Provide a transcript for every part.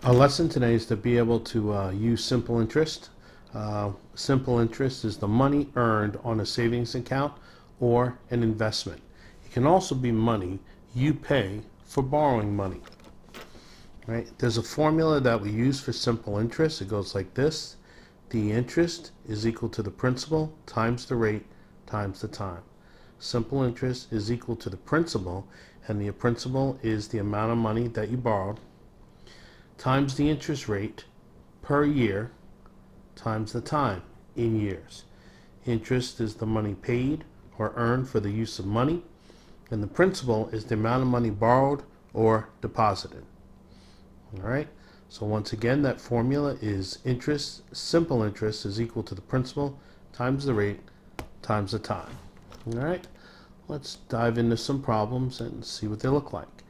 Our lesson today is to be able to use simple interest. Simple interest is the money earned on a savings account or an investment. It can also be money you pay for borrowing money. Right? There's a formula that we use for simple interest. It goes like this. The interest is equal to the principal times the rate times the time. Simple interest is equal to the principal, and the principal is the amount of money that you borrowed, times the interest rate per year times the time in years. Interest is the money paid or earned for the use of money, and the principal is the amount of money borrowed or deposited. All right. So once again, that formula is interest, simple interest is equal to the principal times the rate times the time. All right. Let's dive into some problems and see what they look like.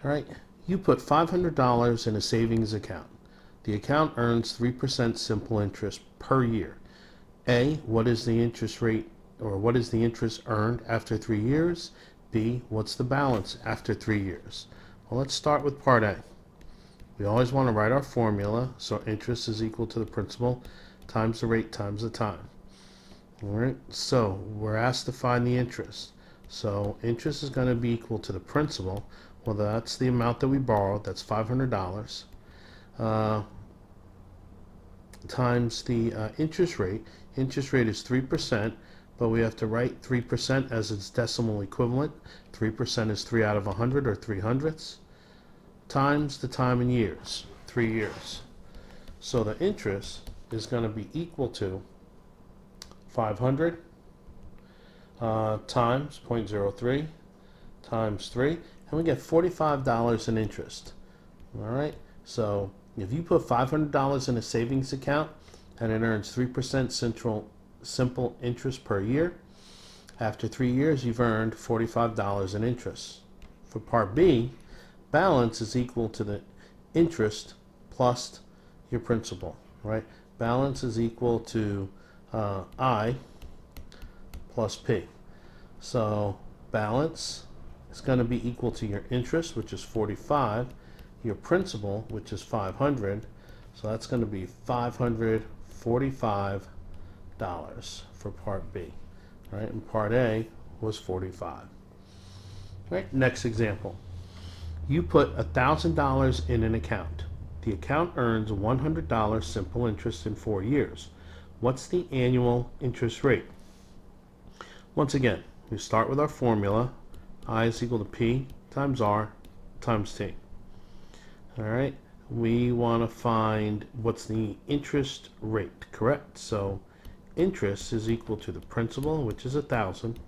All right. You put $500 in a savings account. The account earns 3% simple interest per year. A, what is the interest rate, or what is the interest earned after 3 years? B, what's the balance after 3 years? Well, let's start with part A. We always want to write our formula, so interest is equal to the principal times the rate times the time. All right, so we're asked to find the interest. So interest is going to be equal to the principal. Well, that's the amount that we borrowed, that's $500, times the interest rate. Interest rate is 3%, but we have to write 3% as its decimal equivalent. 3% is 3 out of 100, or 3/100ths, times the time in years, 3 years. So the interest is going to be equal to 500 times 0.03 times 3, and we get $45 in interest. All right, so if you put $500 in a savings account and it earns 3% simple interest per year, after 3 years you've earned $45 in interest. For part B, balance is equal to the interest plus your principal, right? Balance is equal to I plus P. So balance is going to be equal to your interest, which is 45, your principal, which is 500. So that's going to be $545 for part B, right? And part A was 45. Right, next example. You put $1,000 in an account. The account earns $100 simple interest in 4 years. What's the annual interest rate? Once again, we start with our formula. I is equal to P times R times T. All right, we want to find what's the interest rate, correct? So interest is equal to the principal, which is 1,000,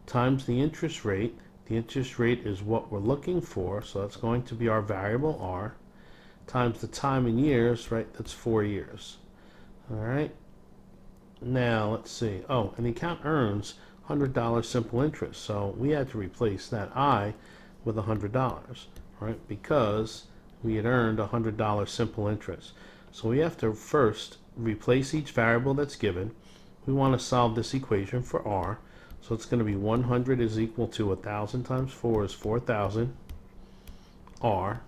times the interest rate. The interest rate is what we're looking for, so that's going to be our variable R, times the time in years, right? That's 4 years. All right. Now let's see. Oh, and the account earns $100 simple interest, so we had to replace that I with $100, right? Because we had earned $100 simple interest. So we have to first replace each variable that's given. We want to solve this equation for R. So it's going to be 100 is equal to 1,000 times 4 is 4,000 R.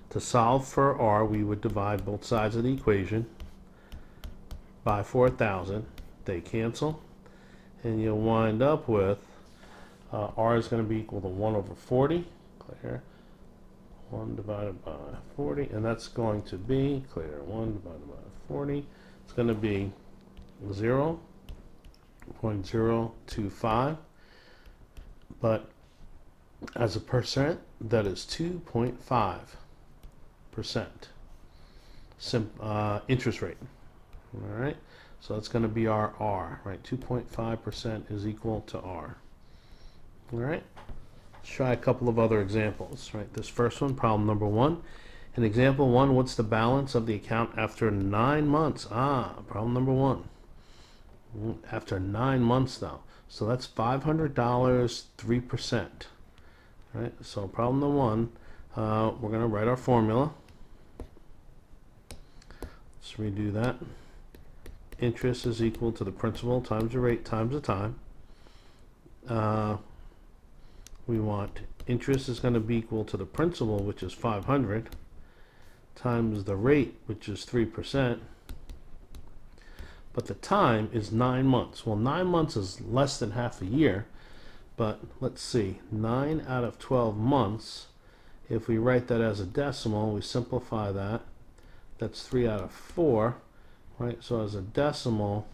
To solve for R, we would divide both sides of the equation by 4,000. They cancel, and you'll wind up with R is going to be equal to 1 over 40. Clear. 1 divided by 40, and that's going to be, clear, 1 divided by 40. It's going to be 0.025, but as a percent, that is 2.5% interest rate. All right, so that's going to be our R, right? 2.5% is equal to R. All right, let's try a couple of other examples, right? This first one, problem number 1. In example 1, what's the balance of the account after 9 months? Problem number 1. After 9 months now. So that's $500, 3%. Right? So problem number 1, we're going to write our formula. Let's redo that. Interest is equal to the principal times the rate times the time. We want interest is going to be equal to the principal, which is 500, times the rate, which is 3%, but the time is 9 months. Well, 9 months is less than half a year, but let's see, 9 out of 12 months, if we write that as a decimal, we simplify that, that's 3 out of 4, right? So as a decimal,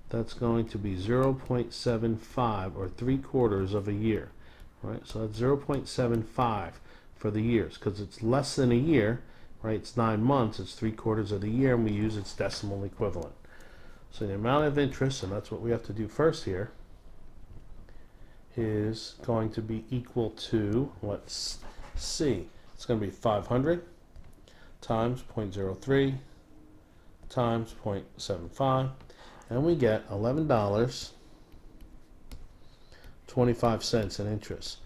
that's going to be 0.75, or 3/4 of a year, right? So that's 0.75 for the years, because it's less than a year, right? It's 9 months, it's 3/4 of the year, and we use its decimal equivalent. So the amount of interest, and that's what we have to do first here, is going to be equal to, let's see, it's going to be 500 times 0.03 times 0.75, and we get $11.25 in interest.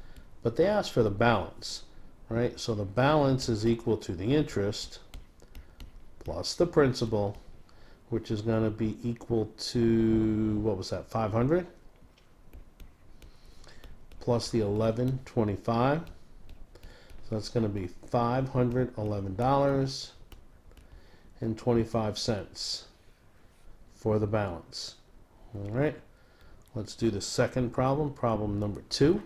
But they asked for the balance, right? So the balance is equal to the interest plus the principal, which is going to be equal to, what was that, 500? Plus the 11.25. So that's going to be $511.25 for the balance. All right, let's do the second problem, problem number 2.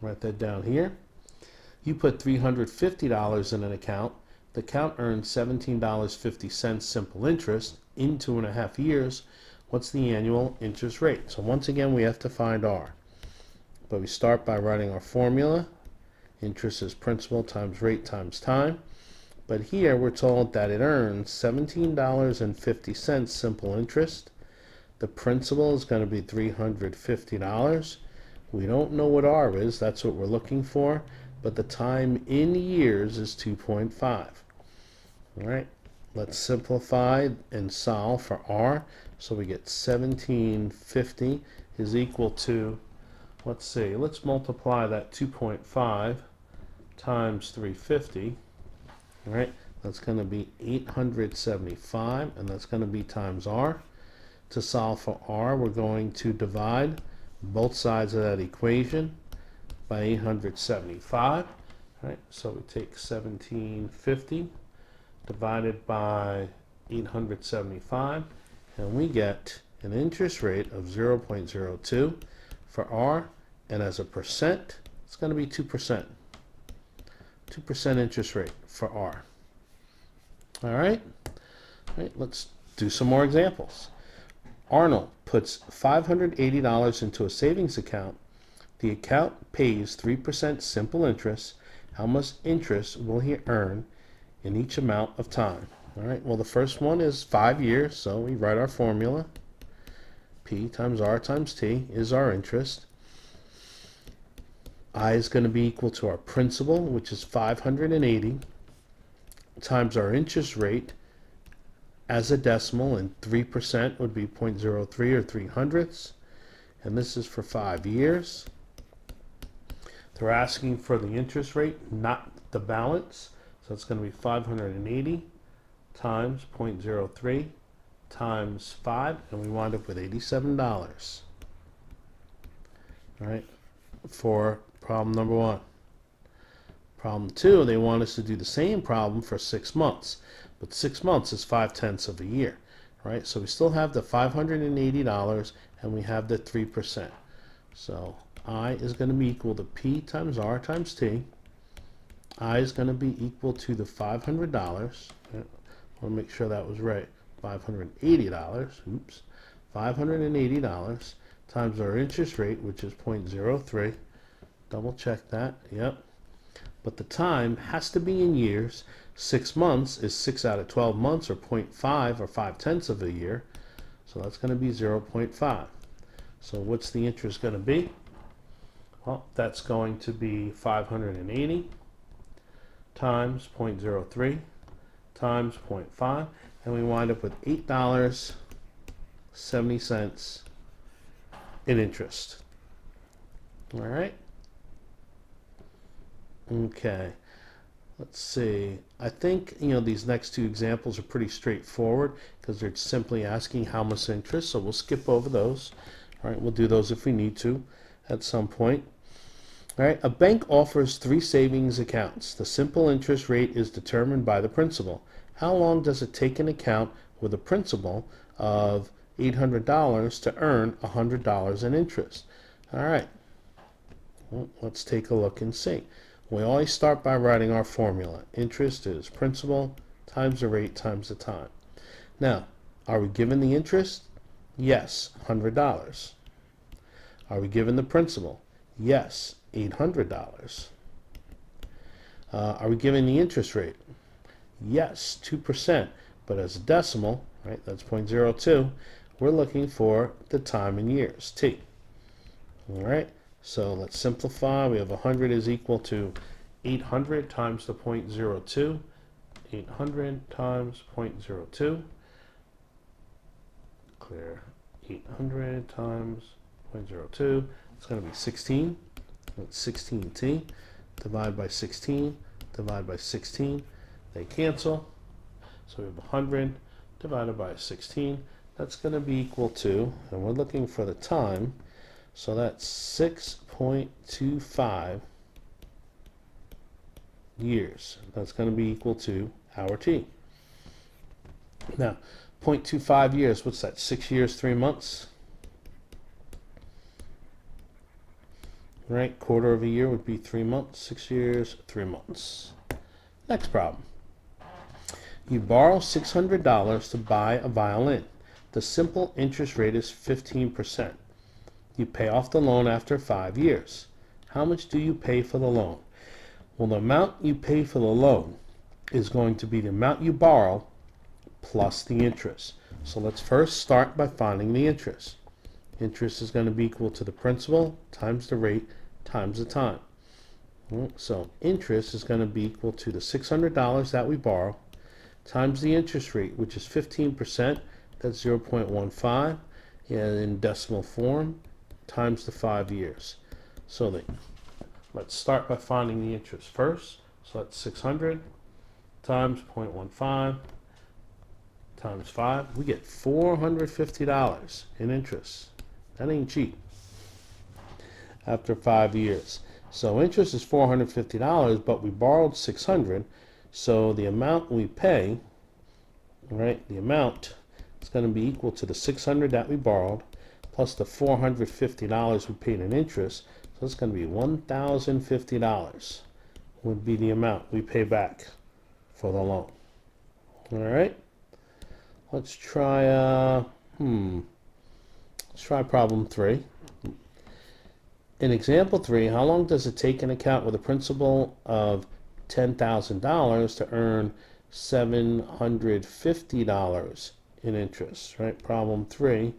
Write that down here. You put $350 in an account. The account earns $17.50 simple interest in 2.5 years. What's the annual interest rate? So once again, we have to find R. But we start by writing our formula. Interest is principal times rate times time. But here we're told that it earns $17.50 simple interest. The principal is going to be $350. We don't know what R is. That's what we're looking for. But the time in years is 2.5. All right, let's simplify and solve for R. So we get 1750 is equal to, let's see, let's multiply that 2.5 times 350. All right, that's going to be 875, and that's going to be times R. To solve for R, we're going to divide both sides of that equation by 875. Right, so we take 1750 divided by 875, and we get an interest rate of 0.02 for R, and as a percent, it's going to be 2%. 2% interest rate for R. All right, let's do some more examples. Arnold puts $580 into a savings account. The account pays 3% simple interest. How much interest will he earn in each amount of time? All right, well, the first one is 5 years, so we write our formula. P times R times T is our interest. I is going to be equal to our principal, which is 580, times our interest rate as a decimal, and 3% would be 0.03 or 3/100. And this is for 5 years. They're asking for the interest rate, not the balance. So it's going to be 580 times 0.03 times 5, and we wind up with $87. All right, for problem number 1. Problem 2, they want us to do the same problem for 6 months, but 6 months is 5/10 of a year, right? So we still have the $580, and we have the 3%. So I is going to be equal to P times R times T. I is going to be equal to the $500. I want to make sure that was right. $580. Oops. $580 times our interest rate, which is 0.03. Double check that. Yep. But the time has to be in years. 6 months is 6 out of 12 months, or 0.5 or 5/10 of a year. So that's going to be 0.5. So what's the interest going to be? Well, that's going to be 580 times 0.03 times 0.5, and we wind up with $8.70 in interest. All right. Okay. Let's see. I think, these next 2 examples are pretty straightforward because they're simply asking how much interest, so we'll skip over those. All right, we'll do those if we need to at some point. All right, a bank offers 3 savings accounts. The simple interest rate is determined by the principal. How long does it take an account with a principal of $800 to earn $100 in interest? All right, well, let's take a look and see. We always start by writing our formula. Interest is principal times the rate times the time. Now, are we given the interest? Yes, $100. Are we given the principal? Yes, $800. Are we given the interest rate? Yes, 2%, but as a decimal, right, that's 0.02, we're looking for the time in years, T. All right, so let's simplify. We have 100 is equal to 800 times the 0.02. 800 times 0.02. Clear. 800 times 0.02. It's going to be 16. That's 16t. Divide by 16. Divide by 16. They cancel. So we have 100 divided by 16. That's going to be equal to, and we're looking for the time, so that's 6.25 years. That's going to be equal to our T. Now, 0.25 years, what's that? 6 years, 3 months? Right, quarter of a year would be 3 months. 6 years, 3 months. Next problem. You borrow $600 to buy a violin. The simple interest rate is 15%. You pay off the loan after 5 years. How much do you pay for the loan? Well, the amount you pay for the loan is going to be the amount you borrow plus the interest. So let's first start by finding the interest. Interest is going to be equal to the principal times the rate times the time. So interest is going to be equal to the $600 that we borrow times the interest rate, which is 15%. That's 0.15, and in decimal form, times the 5 years. So let's start by finding the interest first. So that's 600 times 0.15 times 5. We get $450 in interest. That ain't cheap. After 5 years. So interest is $450, but we borrowed 600. So the amount we pay, right, the amount is going to be equal to the 600 that we borrowed plus the $450 we paid in interest. So it's going to be $1,050 would be the amount we pay back for the loan. All right. Let's try let's try problem 3. In example 3, how long does it take an account with a principal of $10,000 to earn $750 in interest, right? Problem 3.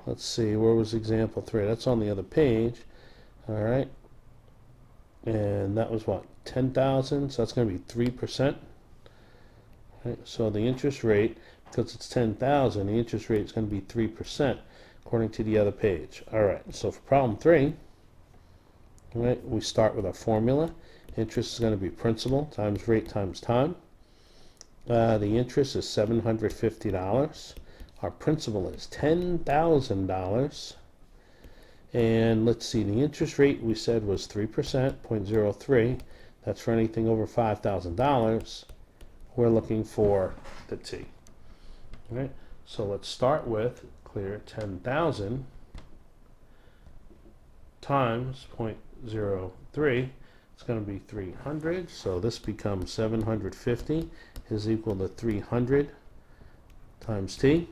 Let's see, where was example 3? That's on the other page. All right. And that was what? 10,000, so that's going to be 3%. Right? So the interest rate, because it's 10,000, the interest rate is going to be 3% according to the other page. All right. So for problem 3, right, we start with our formula. Interest is going to be principal times rate times time. The interest is $750. Our principal is $10,000. And let's see, the interest rate we said was 3%, 0.03. That's for anything over $5,000. We're looking for the T. All right, so let's start with clear 10,000 times 0.03. It's going to be 300. So this becomes 750 is equal to 300 times T.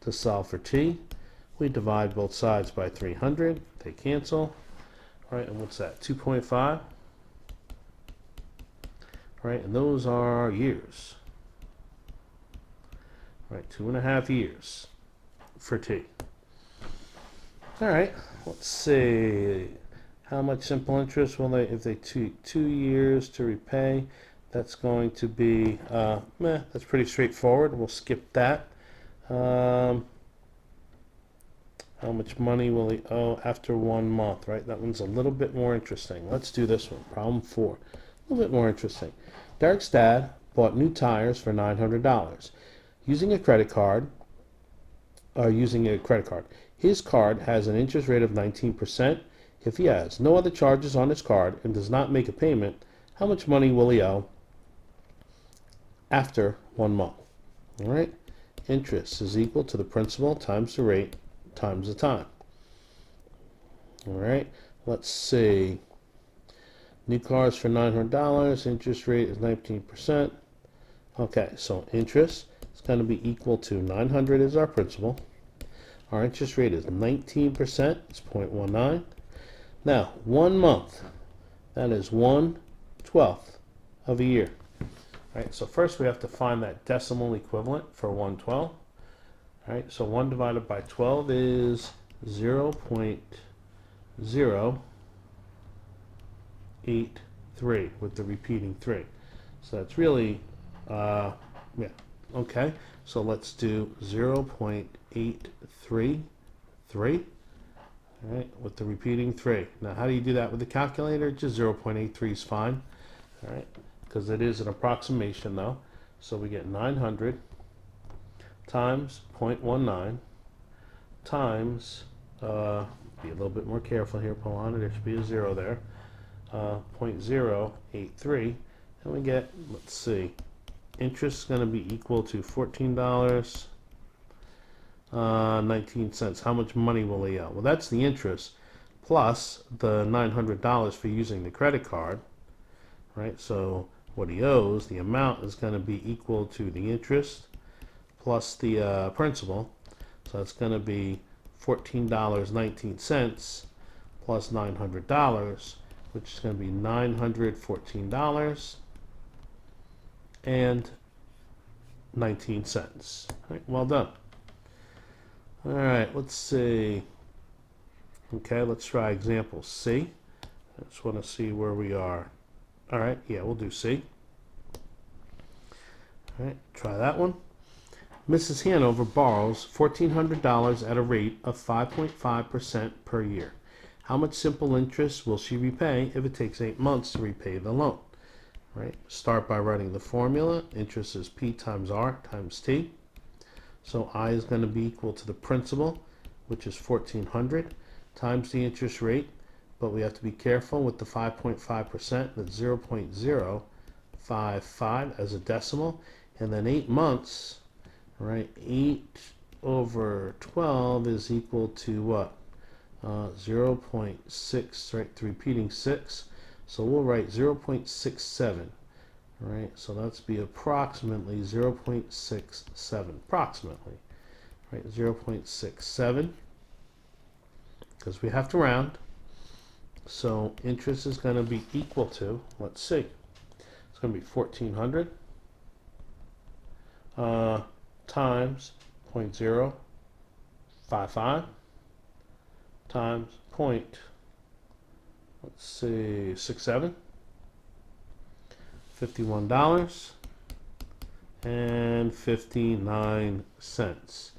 To solve for T, we divide both sides by 300. They cancel. All right, and what's that? 2.5. Right, and those are years. Right, 2.5 years for T. All right, let's see. How much simple interest will they, if they take 2 years to repay? That's going to be, that's pretty straightforward. We'll skip that. How much money will he owe after 1 month, right? That one's a little bit more interesting. Let's do this one, problem 4. A little bit more interesting. Derek's dad bought new tires for $900 using a credit card. His card has an interest rate of 19%. If he has no other charges on his card and does not make a payment, how much money will he owe after 1 month? All right. Interest is equal to the principal times the rate times the time. All right. Let's see. New cars for $900. Interest rate is 19%. Okay, so interest is going to be equal to 900 is our principal. Our interest rate is 19%. It's 0.19. Now, 1 month. That is 1/12 of a year. All right, so first we have to find that decimal equivalent for 1/12. All right, so 1 divided by 12 is 0.083 with the repeating 3. So that's really, yeah, okay. So let's do 0.833, all right, with the repeating 3. Now, how do you do that with the calculator? Just 0.83 is fine, all right, because it is an approximation though. So we get 900 times 0.19 times, be a little bit more careful here, Polana, there should be a 0 there, 0.083, and we get, let's see, interest is going to be equal to $14.19. How much money will he owe? Well, that's the interest plus the $900 for using the credit card, right? So what he owes, the amount is going to be equal to the interest plus the principal. So it's going to be $14.19 plus $900, which is going to be $914 and 19 cents. All right, well done. All right, let's see. Okay, let's try example C. I just want to see where we are. All right, yeah, we'll do C. All right, try that one. Mrs. Hanover borrows $1,400 at a rate of 5.5% per year. How much simple interest will she repay if it takes 8 months to repay the loan? Right? Start by writing the formula. Interest is P times R times T. So I is going to be equal to the principal, which is 1,400, times the interest rate. But we have to be careful with the 5.5%. That's 0.055 as a decimal. And then 8 months, right? 8/12 is equal to what? 0.6, right? The repeating 6. So we'll write 0.67, right? So that's be approximately 0.67, approximately, right? 0.67, because we have to round. So interest is going to be equal to, let's see, it's going to be 1,400 times 0.055 times let's see, 67, $51.59.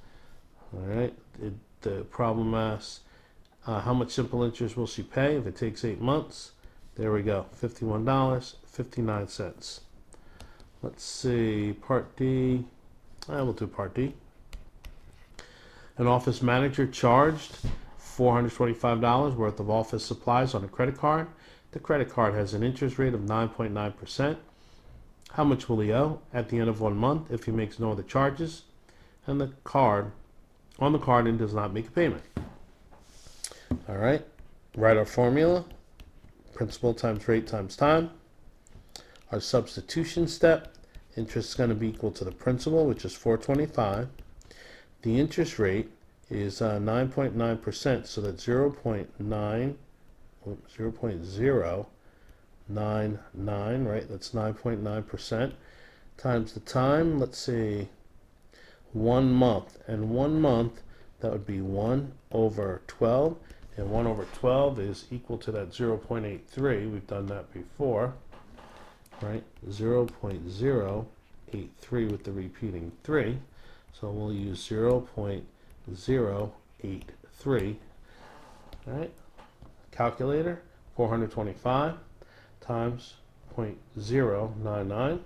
All right, the problem asks, how much simple interest will she pay if it takes 8 months? There we go, $51.59. Let's see, part D. We'll do part D. An office manager charged $425 worth of office supplies on a credit card. The credit card has an interest rate of 9.9%. How much will he owe at the end of 1 month if he makes no other charges and the card and does not make a payment? All right, write our formula. Principal times rate times time. Our substitution step. Interest is going to be equal to the principal, which is $425. The interest rate is 9.9%, so that's 0.099, right? That's 9.9% times the time. Let's see, 1 month, and 1 month, that would be 1/12, and 1/12 is equal to that 0.83. We've done that before, right? 0.083 with the repeating 3. So we'll use 0.083. All right, calculator, 425 times 0.099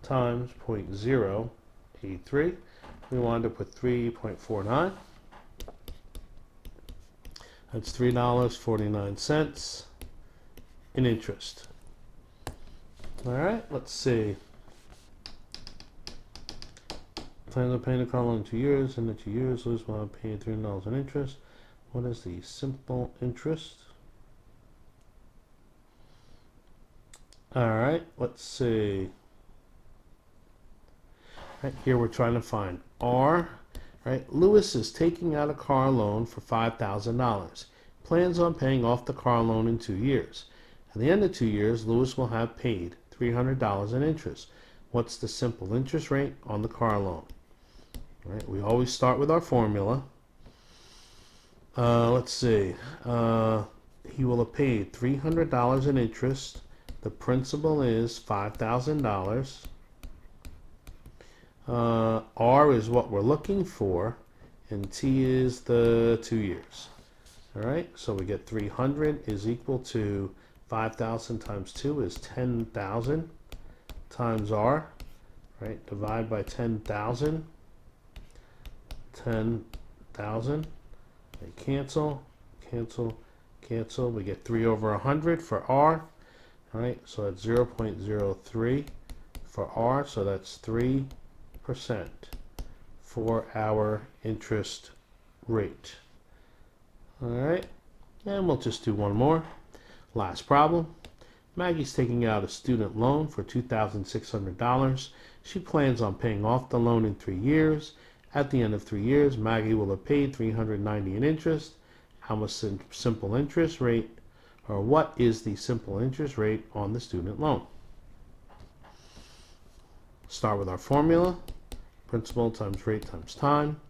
times 0.083. We wind up with 3.49. That's $3.49 in interest. All right, let's see. Plans on paying the car loan in 2 years. In the 2 years, Lewis will have paid $3 in interest. What is the simple interest? All right, let's see. Right here, we're trying to find R. Right, Lewis is taking out a car loan for $5,000. Plans on paying off the car loan in 2 years. At the end of 2 years, Lewis will have paid $300 in interest. What's the simple interest rate on the car loan? All right, we always start with our formula. Let's see. He will have paid $300 in interest. The principal is $5,000. R is what we're looking for, and T is the 2 years. All right, so we get 300 is equal to 5,000 times 2 is 10,000 times R. Right, divide by 10,000. 10,000. They cancel, cancel, cancel. We get 3 over 100 for R. All right, so that's 0.03 for R, so that's 3% for our interest rate. All right, and we'll just do one more. Last problem. Maggie's taking out a student loan for $2,600. She plans on paying off the loan in 3 years. At the end of 3 years, Maggie will have paid $390 in interest. How much simple interest rate, or what is the simple interest rate on the student loan? Start with our formula. Principal times rate times time.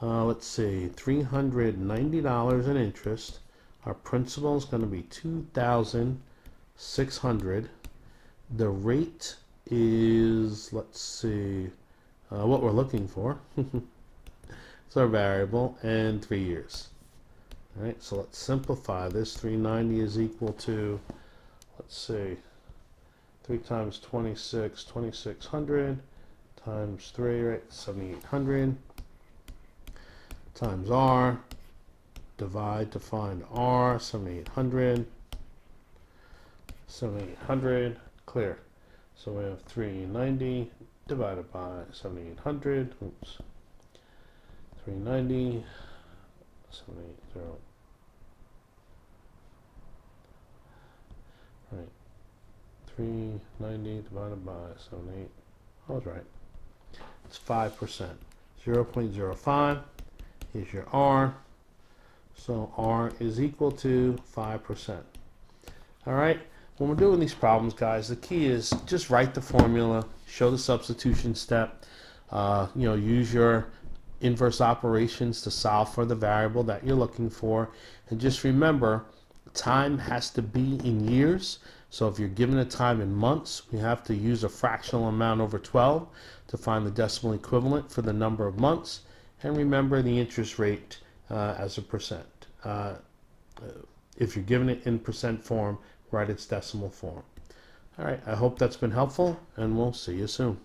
Let's see, $390 in interest. Our principal is going to be $2,600. The rate is, let's see, what we're looking for. It's our variable, and 3 years. All right, so let's simplify this. 390 is equal to, let's see, 3 times 26, 2,600 times 3, right, 7,800 times R. Divide to find R, 7,800. 7,800, clear. So we have 390 divided by 7,800. Oops. 390, 780. Right. 390 divided by 78. I was right. It's 5%. 0.05 is your R. So R is equal to 5%. All right. When we're doing these problems, guys, the key is just write the formula, show the substitution step, use your inverse operations to solve for the variable that you're looking for. And just remember, time has to be in years. So if you're given a time in months, we have to use a fractional amount over 12 to find the decimal equivalent for the number of months. And remember the interest rate as a percent. If you're given it in percent form, write its decimal form. All right, I hope that's been helpful, and we'll see you soon.